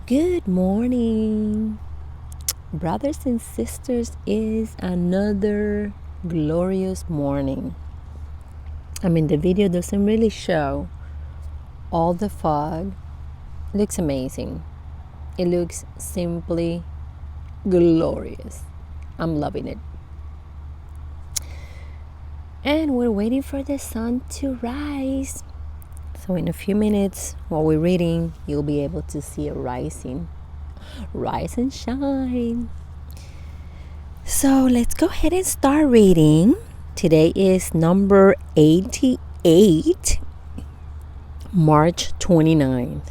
Good morning, brothers and sisters. Is another glorious morning. The video doesn't really show all the fog. It looks amazing. It looks simply glorious. I'm loving it. And we're waiting for the sun to rise. So in a few minutes, while we're reading, you'll be able to see it rising. Rise and shine. So let's go ahead and start reading. Today is number 88, March 29th.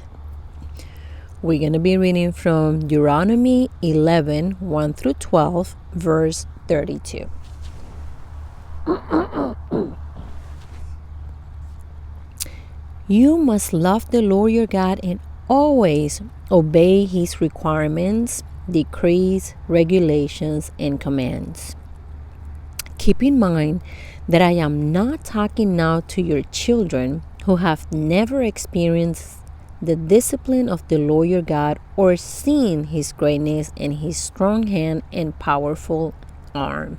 We're going to be reading from Deuteronomy 11, 1 through 12, verse 32. You must love the Lord your God and always obey his requirements, decrees, regulations, and commands. Keep in mind that I am not talking now to your children who have never experienced the discipline of the Lord your God or seen his greatness and his strong hand and powerful arm.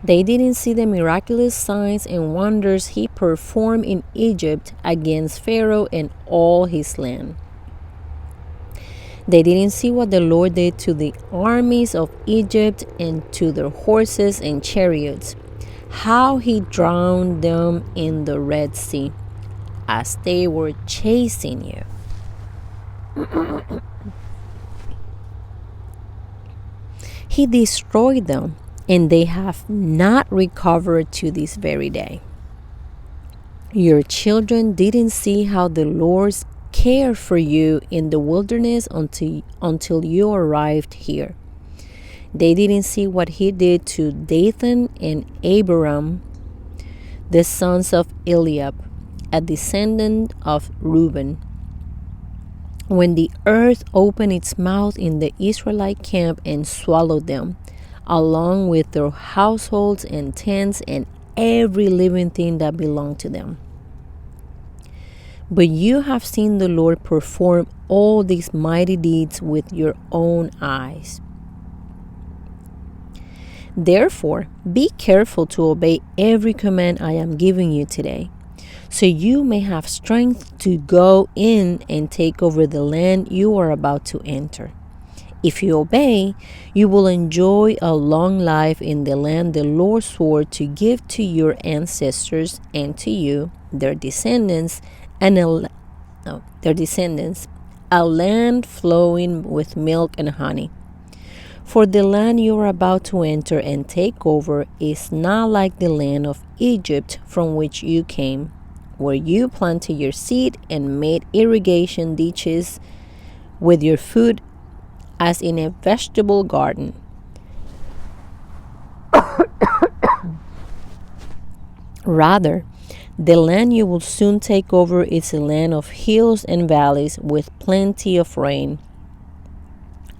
They didn't see the miraculous signs and wonders he performed in Egypt against Pharaoh and all his land. They didn't see what the Lord did to the armies of Egypt and to their horses and chariots, how he drowned them in the Red Sea as they were chasing you. He destroyed them, and they have not recovered to this very day. Your children didn't see how the Lord's care for you in the wilderness until you arrived here. They didn't see what he did to Dathan and Abiram, the sons of Eliab, a descendant of Reuben, when the earth opened its mouth in the Israelite camp and swallowed them, along with their households and tents and every living thing that belonged to them. But you have seen the Lord perform all these mighty deeds with your own eyes. Therefore, be careful to obey every command I am giving you today, so you may have strength to go in and take over the land you are about to enter. If you obey, you will enjoy a long life in the land the Lord swore to give to your ancestors and to you, their descendants, a land flowing with milk and honey. For the land you are about to enter and take over is not like the land of Egypt from which you came, where you planted your seed and made irrigation ditches with your food as in a vegetable garden. Rather, the land you will soon take over is a land of hills and valleys with plenty of rain,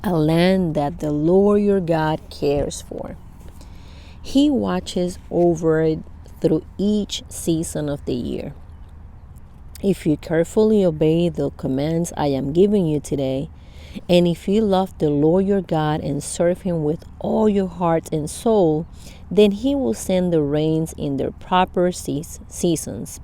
a land that the Lord your God cares for. He watches over it through each season of the year. If you carefully obey the commands I am giving you today, and if you love the Lord your God and serve him with all your heart and soul, then he will send the rains in their proper seasons,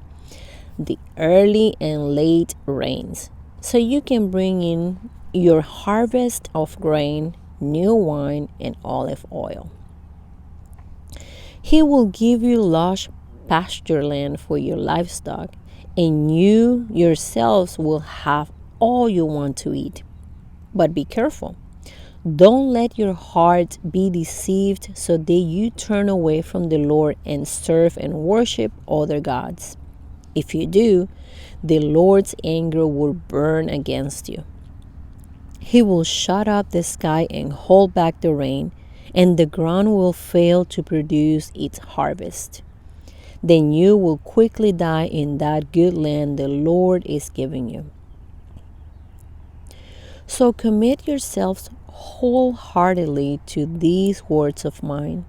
the early and late rains, so you can bring in your harvest of grain, new wine, and olive oil. He will give you lush pasture land for your livestock, and you yourselves will have all you want to eat. But be careful. Don't let your heart be deceived so that you turn away from the Lord and serve and worship other gods. If you do, the Lord's anger will burn against you. He will shut up the sky and hold back the rain, and the ground will fail to produce its harvest. Then you will quickly die in that good land the Lord is giving you. So commit yourselves wholeheartedly to these words of mine.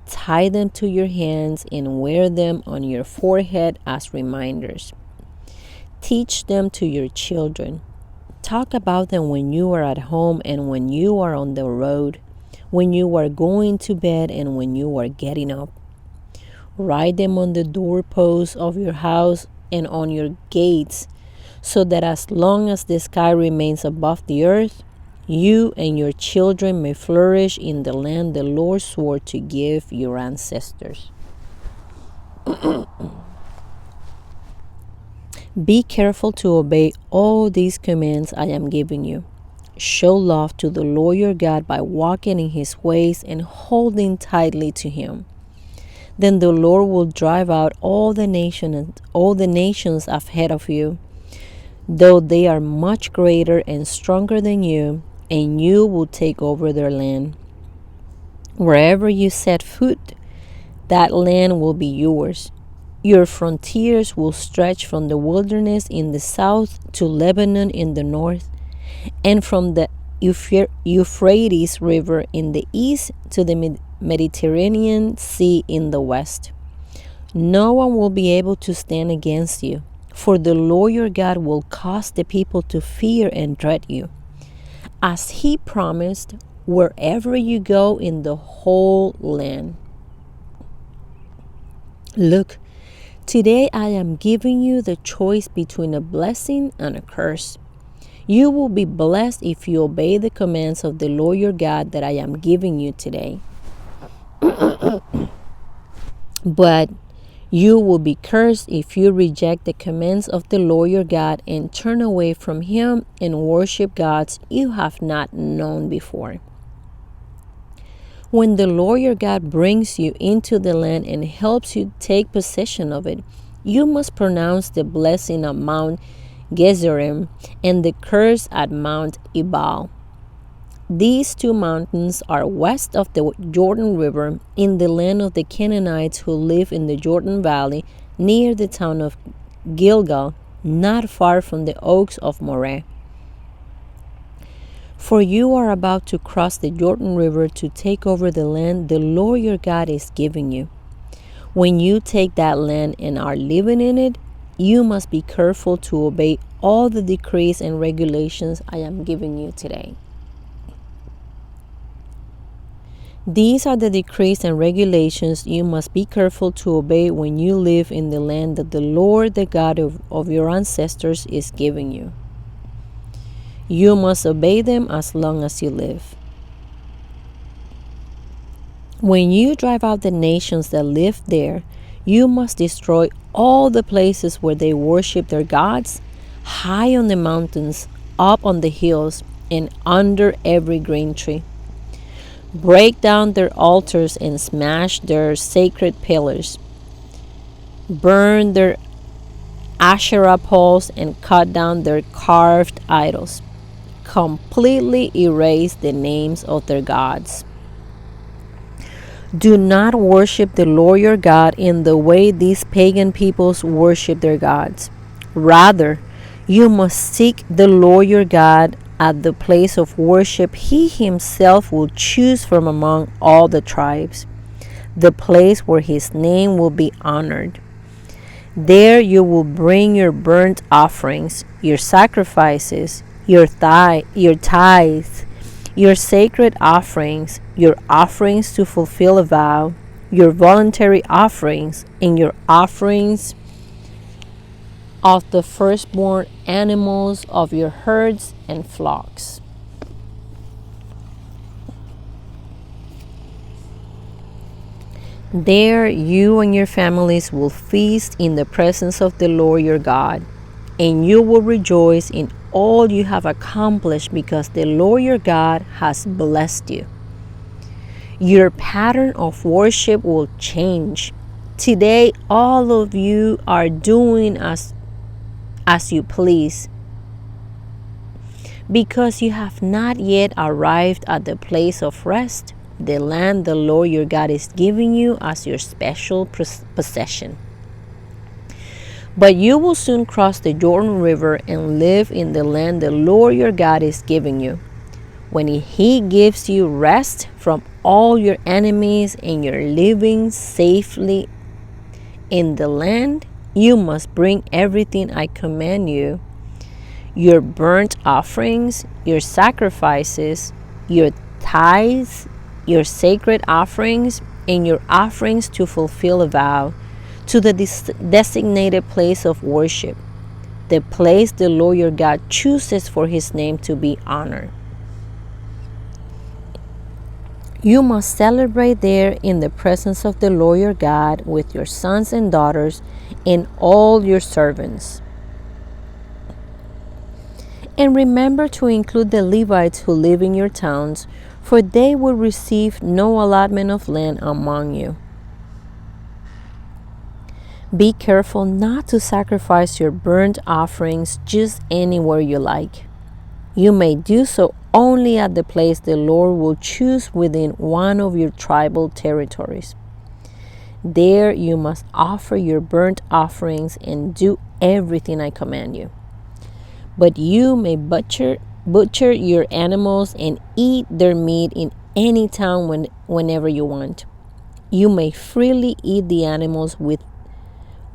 Tie them to your hands and wear them on your forehead as reminders. Teach them to your children. Talk about them when you are at home and when you are on the road, when you are going to bed and when you are getting up. Write them on the doorposts of your house and on your gates, so that as long as the sky remains above the earth, you and your children may flourish in the land the Lord swore to give your ancestors. Be careful to obey all these commands I am giving you. Show love to the Lord your God by walking in his ways and holding tightly to him. Then the Lord will drive out all the nations ahead of you, though they are much greater and stronger than you, and you will take over their land. Wherever you set foot, that land will be yours. Your frontiers will stretch from the wilderness in the south to Lebanon in the north, and from the Euphrates River in the east to the Mediterranean Sea in the west. No one will be able to stand against you, for the Lord your God will cause the people to fear and dread you, as he promised, wherever you go in the whole land. Look, today I am giving you the choice between a blessing and a curse. You will be blessed if you obey the commands of the Lord your God that I am giving you today. But you will be cursed if you reject the commands of the Lord your God and turn away from him and worship gods you have not known before. When the Lord your God brings you into the land and helps you take possession of it, you must pronounce the blessing at Mount Gezerim and the curse at Mount Ebal. These two mountains are west of the Jordan River in the land of the Canaanites who live in the Jordan Valley near the town of Gilgal, not far from the oaks of Moreh. For you are about to cross the Jordan River to take over the land the Lord your God is giving you. When you take that land and are living in it, you must be careful to obey all the decrees and regulations I am giving you today. These are the decrees and regulations you must be careful to obey when you live in the land that the Lord, the God of your ancestors, is giving you. You must obey them as long as you live. When you drive out the nations that live there, you must destroy all the places where they worship their gods, high on the mountains, up on the hills, and under every green tree. Break down their altars and smash their sacred pillars. Burn their Asherah poles and cut down their carved idols. Completely erase the names of their gods. Do not worship the Lord your God in the way these pagan peoples worship their gods. Rather, you must seek the Lord your God at the place of worship he himself will choose from among all the tribes, the place where his name will be honored. There you will bring your burnt offerings, your sacrifices, your tithes, your sacred offerings, your offerings to fulfill a vow, your voluntary offerings, and your offerings of the firstborn animals of your herds and flocks. There you and your families will feast in the presence of the Lord your God, and you will rejoice in all you have accomplished because the Lord your God has blessed you. Your pattern of worship will change. Today, all of you are doing as you please, because you have not yet arrived at the place of rest, the land the Lord your God is giving you as your special possession. But you will soon cross the Jordan River and live in the land the Lord your God is giving you. When he gives you rest from all your enemies and you're living safely in the land, you must bring everything I command you. Your burnt offerings, your sacrifices, your tithes, your sacred offerings, and your offerings to fulfill a vow, to the designated place of worship, the place the Lord your God chooses for his name to be honored. You must celebrate there in the presence of the Lord your God with your sons and daughters and all your servants. And remember to include the Levites who live in your towns, for they will receive no allotment of land among you. Be careful not to sacrifice your burnt offerings just anywhere you like. You may do so only at the place the Lord will choose within one of your tribal territories. There you must offer your burnt offerings and do everything I command you. But you may butcher your animals and eat their meat in any town whenever you want. You may freely eat the animals with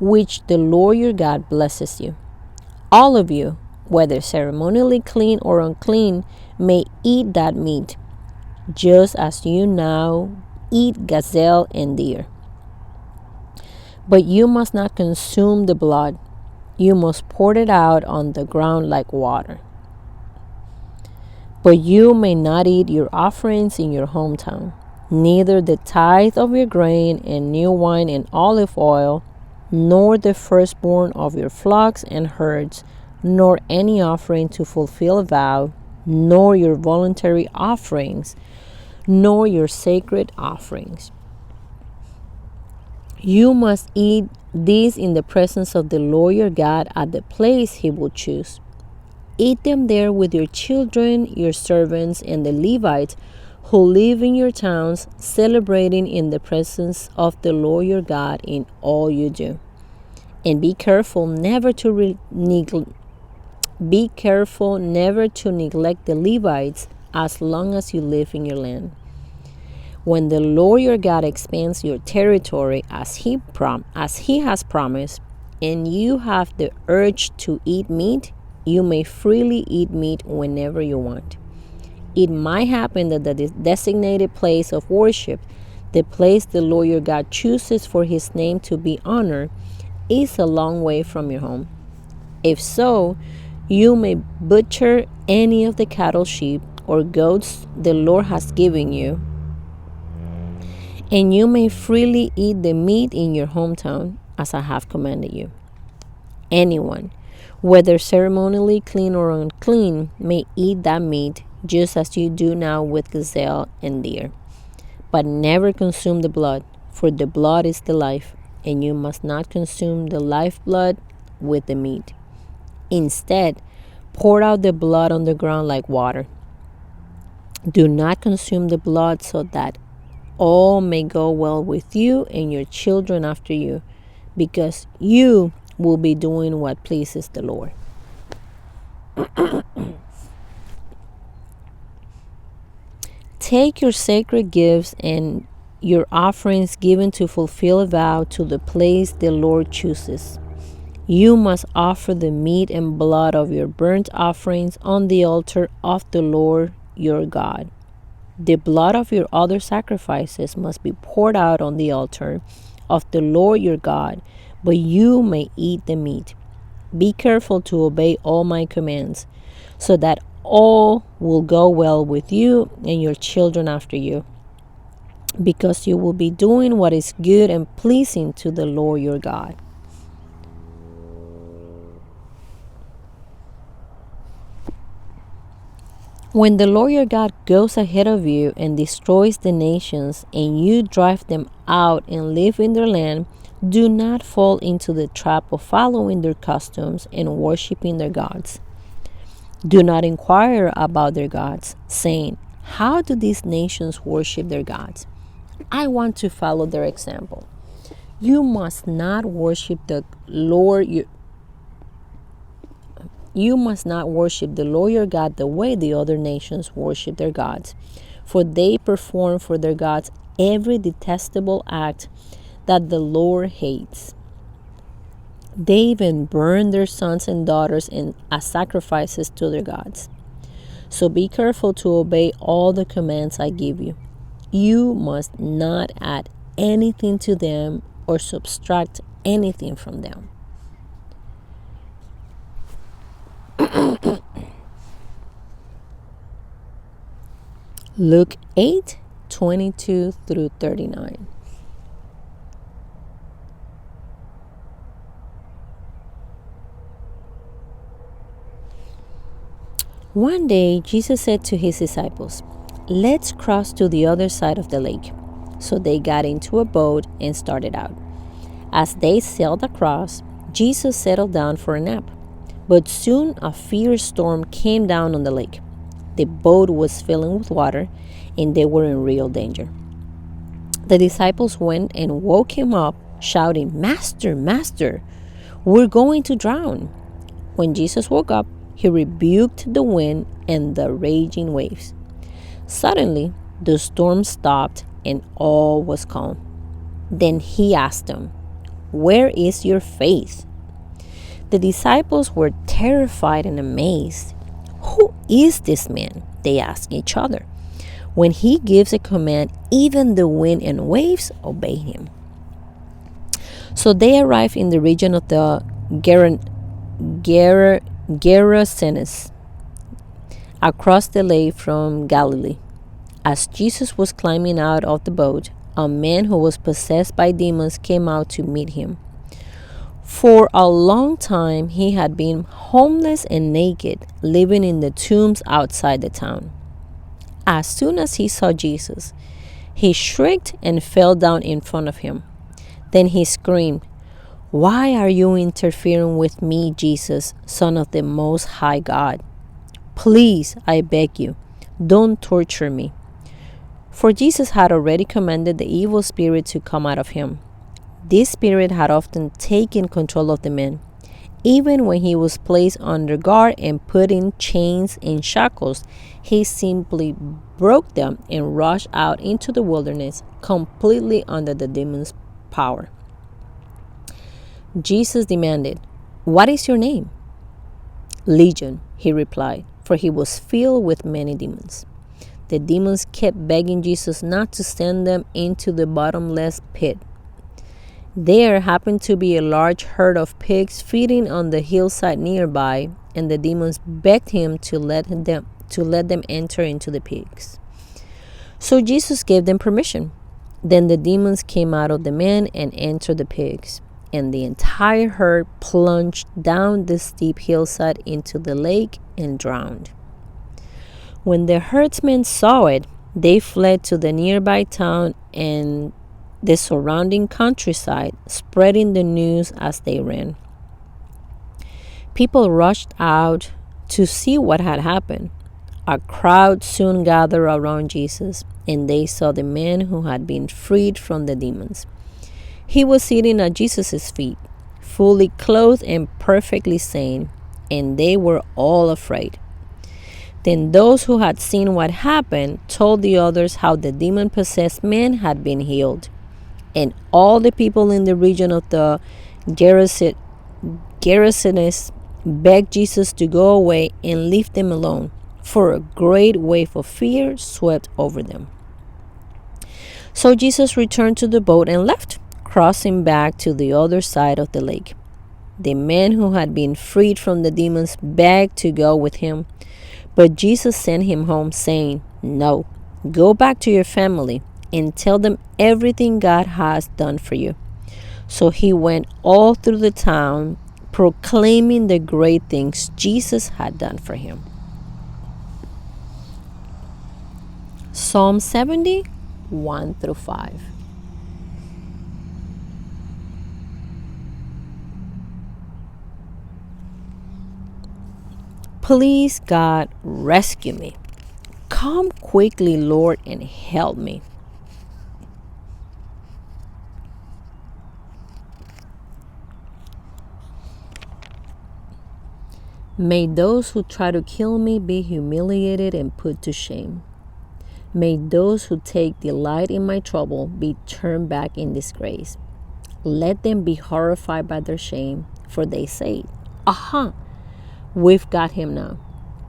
which the Lord your God blesses you. All of you, whether ceremonially clean or unclean, may eat that meat, just as you now eat gazelle and deer. But you must not consume the blood. You must pour it out on the ground like water. But you may not eat your offerings in your hometown, neither the tithe of your grain and new wine and olive oil, nor the firstborn of your flocks and herds, nor any offering to fulfill a vow, nor your voluntary offerings, nor your sacred offerings. You must eat these in the presence of the Lord your God at the place he will choose. Eat them there with your children, your servants, and the Levites who live in your towns, celebrating in the presence of the Lord your God in all you do. And be careful never to neglect the Levites as long as you live in your land. When the Lord your God expands your territory as he has promised, and you have the urge to eat meat, you may freely eat meat whenever you want. It might happen that the designated place of worship, the place the Lord your God chooses for his name to be honored, is a long way from your home. If so, you may butcher any of the cattle, sheep, or goats the Lord has given you, and you may freely eat the meat in your hometown, as I have commanded you. Anyone, whether ceremonially clean or unclean, may eat that meat, just as you do now with gazelle and deer. But never consume the blood, for the blood is the life, and you must not consume the lifeblood with the meat. Instead, pour out the blood on the ground like water. Do not consume the blood, so that all may go well with you and your children after you, because you will be doing what pleases the Lord. Take your sacred gifts and your offerings given to fulfill a vow to the place the Lord chooses. You must offer the meat and blood of your burnt offerings on the altar of the Lord your God. The blood of your other sacrifices must be poured out on the altar of the Lord your God, but you may eat the meat. Be careful to obey all my commands, so that all will go well with you and your children after you, because you will be doing what is good and pleasing to the Lord your God. When the Lord your God goes ahead of you and destroys the nations, and you drive them out and live in their land, do not fall into the trap of following their customs and worshiping their gods. Do not inquire about their gods, saying, "How do these nations worship their gods? I want to follow their example." You must not worship the Lord your God the way the other nations worship their gods, for they perform for their gods every detestable act that the Lord hates. They even burned their sons and daughters as sacrifices to their gods. So be careful to obey all the commands I give you. You must not add anything to them or subtract anything from them. Luke 8:22 through 39. One day, Jesus said to his disciples, "Let's cross to the other side of the lake." So they got into a boat and started out. As they sailed across, Jesus settled down for a nap. But soon a fierce storm came down on the lake. The boat was filling with water, and they were in real danger. The disciples went and woke him up, shouting, "Master, Master, we're going to drown." When Jesus woke up, he rebuked the wind and the raging waves. Suddenly, the storm stopped and all was calm. Then he asked them, "Where is your faith?" The disciples were terrified and amazed. "Who is this man?" they asked each other. "When he gives a command, even the wind and waves obey him." So they arrived in the region of the Gerasenes, across the lake from Galilee. As Jesus was climbing out of the boat, a man who was possessed by demons came out to meet him. For a long time he had been homeless and naked, living in the tombs outside the town. As soon as he saw Jesus, he shrieked and fell down in front of him. Then he screamed, "Why are you interfering with me, Jesus, Son of the Most High God? Please, I beg you, don't torture me." For Jesus had already commanded the evil spirit to come out of him. This spirit had often taken control of the man. Even when he was placed under guard and put in chains and shackles, he simply broke them and rushed out into the wilderness, completely under the demon's power. Jesus demanded, "What is your name?" "Legion," he replied, for he was filled with many demons. The demons kept begging Jesus not to send them into the bottomless pit. There happened to be a large herd of pigs feeding on the hillside nearby, and the demons begged him to let them enter into the pigs. So Jesus gave them permission. Then the demons came out of the man and entered the pigs, and the entire herd plunged down the steep hillside into the lake and drowned. When the herdsmen saw it, they fled to the nearby town and the surrounding countryside, spreading the news as they ran. People rushed out to see what had happened. A crowd soon gathered around Jesus, and they saw the man who had been freed from the demons. He was sitting at Jesus' feet, fully clothed and perfectly sane, and they were all afraid. Then those who had seen what happened told the others how the demon-possessed man had been healed. And all the people in the region of the Gerasenes begged Jesus to go away and leave them alone, for a great wave of fear swept over them. So Jesus returned to the boat and left, crossing back to the other side of the lake. The man who had been freed from the demons begged to go with him, but Jesus sent him home, saying, "No, go back to your family and tell them everything God has done for you." So he went all through the town, proclaiming the great things Jesus had done for him. Psalm 70, 1 through 5. Please, God, rescue me. Come quickly, Lord, and help me. May those who try to kill me be humiliated and put to shame. May those who take delight in my trouble be turned back in disgrace. Let them be horrified by their shame, For they say, aha, we've got him now.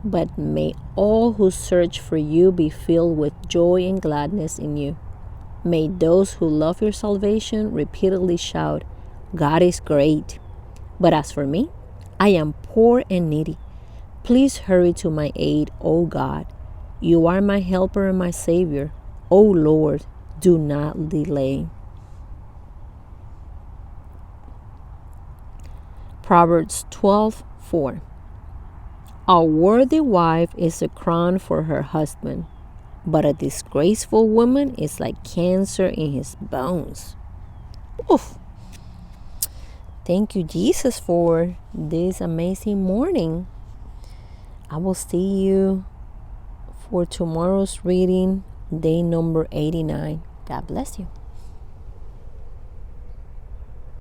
But may all who search for you be filled with joy and gladness in you. May those who love your salvation repeatedly shout, God is great. But as for me, I am poor and needy. Please hurry to my aid, O God. You are my helper and my Savior. O Lord, do not delay. Proverbs 12:4. A worthy wife is a crown for her husband, but a disgraceful woman is like cancer in his bones. Oof. Thank you, Jesus, for this amazing morning. I will see you for tomorrow's reading, day number 89. God bless you.